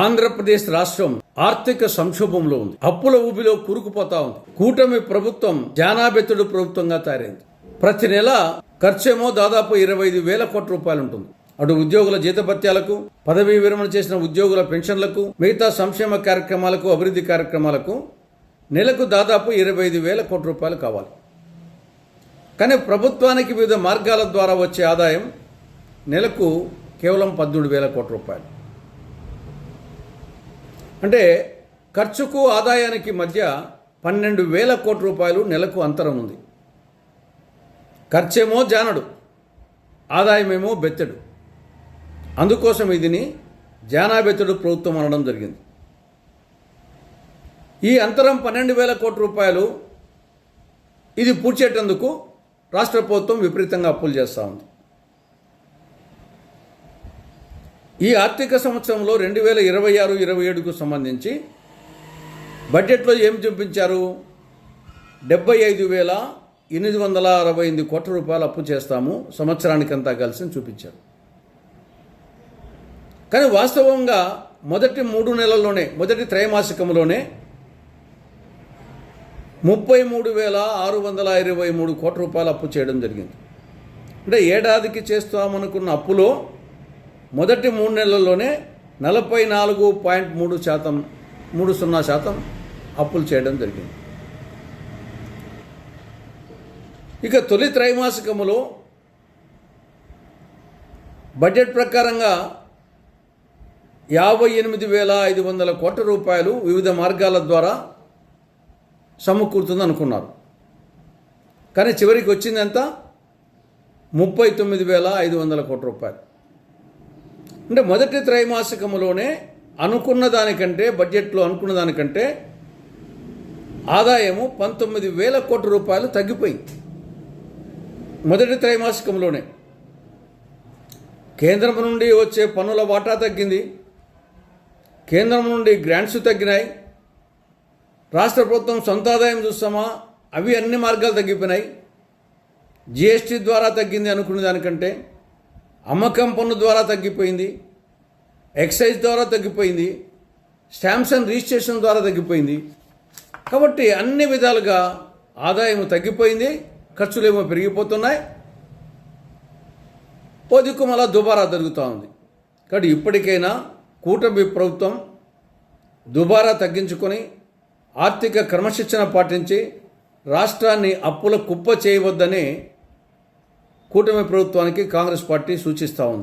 ఆంధ్రప్రదేశ్ రాష్ట్రం ఆర్థిక సంక్షోభంలో ఉంది. అప్పుల ఊబిలో కూరుకుపోతా ఉంది. కూటమి ప్రభుత్వం జానాబెత్తుడు ప్రభుత్వంగా తయారైంది. ప్రతి నెల ఖర్చేమో దాదాపు 25,000 కోట్ల రూపాయలు ఉంటుంది. అటు ఉద్యోగుల జీతభత్యాలకు, పదవీ విరమణ చేసిన ఉద్యోగుల పెన్షన్లకు, మిగతా సంక్షేమ కార్యక్రమాలకు, అభివృద్ధి కార్యక్రమాలకు నెలకు దాదాపు 25,000 కోట్ల రూపాయలు కావాలి. కానీ ప్రభుత్వానికి వివిధ మార్గాల ద్వారా వచ్చే ఆదాయం నెలకు కేవలం 18,000 కోట్ల రూపాయలు. అంటే ఖర్చుకు ఆదాయానికి మధ్య 12,000 కోట్ల రూపాయలు నెలకు అంతరం ఉంది. ఖర్చేమో జానడు, ఆదాయమేమో బెత్తెడు. అందుకోసం ఇదిని జానాబెత్తెడు ప్రభుత్వం అనడం జరిగింది. ఈ అంతరం 12,000 కోట్ల రూపాయలు ఇది పూడ్చేటందుకు రాష్ట్ర ప్రభుత్వం విపరీతంగా అప్పులు చేస్తూ ఉంది. ఈ ఆర్థిక సంవత్సరంలో 2026-27కు సంబంధించి బడ్జెట్లో ఏం చూపించారు? 75,868 కోట్ల రూపాయలు అప్పు చేస్తాము సంవత్సరానికంతా కలిసి చూపించారు. కానీ వాస్తవంగా మొదటి 3 నెలల్లోనే, మొదటి త్రైమాసికంలోనే 33,623 కోట్ల రూపాయలు అప్పు చేయడం జరిగింది. అంటే ఏడాదికి చేస్తామనుకున్న అప్పులో మొదటి 3 నెలల్లోనే 44.30% అప్పులు చేయడం జరిగింది. ఇక తొలి త్రైమాసికములో బడ్జెట్ ప్రకారంగా 58,500 కోట్ల రూపాయలు వివిధ మార్గాల ద్వారా సమకూరుతుంది అనుకున్నారు. కానీ చివరికి వచ్చింది ఎంత? 39,500 కోట్ల రూపాయలు. అంటే మొదటి త్రైమాసికములోనే అనుకున్న దానికంటే, బడ్జెట్లో అనుకున్న దానికంటే ఆదాయము 19,000 కోట్ల రూపాయలు తగ్గిపోయింది మొదటి త్రైమాసికంలోనే. కేంద్రం నుండి వచ్చే పన్నుల వాటా తగ్గింది, కేంద్రం నుండి గ్రాంట్స్ తగ్గినాయి, రాష్ట్ర ప్రభుత్వం సొంత ఆదాయం చూస్తామా, అవి అన్ని మార్గాలు తగ్గిపోయినాయి. జిఎస్టీ ద్వారా తగ్గింది అనుకునే దానికంటే, అమ్మకం పన్ను ద్వారా తగ్గిపోయింది, ఎక్సైజ్ ద్వారా తగ్గిపోయింది, స్టాంప్స్ అండ్ రిజిస్ట్రేషన్ ద్వారా తగ్గిపోయింది. కాబట్టి అన్ని విధాలుగా ఆదాయం తగ్గిపోయింది, ఖర్చులేమో పెరిగిపోతున్నాయి, పొదుకు మళ్ళా దుబారా జరుగుతూ ఉంది. కాబట్టి ఇప్పటికైనా కూటమి ప్రభుత్వం దుబారా తగ్గించుకొని ఆర్థిక క్రమశిక్షణ పాటించి రాష్ట్రాన్ని అప్పుల కుప్ప చేయవద్దని కూటమి ప్రభుత్వానికి కాంగ్రెస్ పార్టీ సూచిస్తూ ఉంది.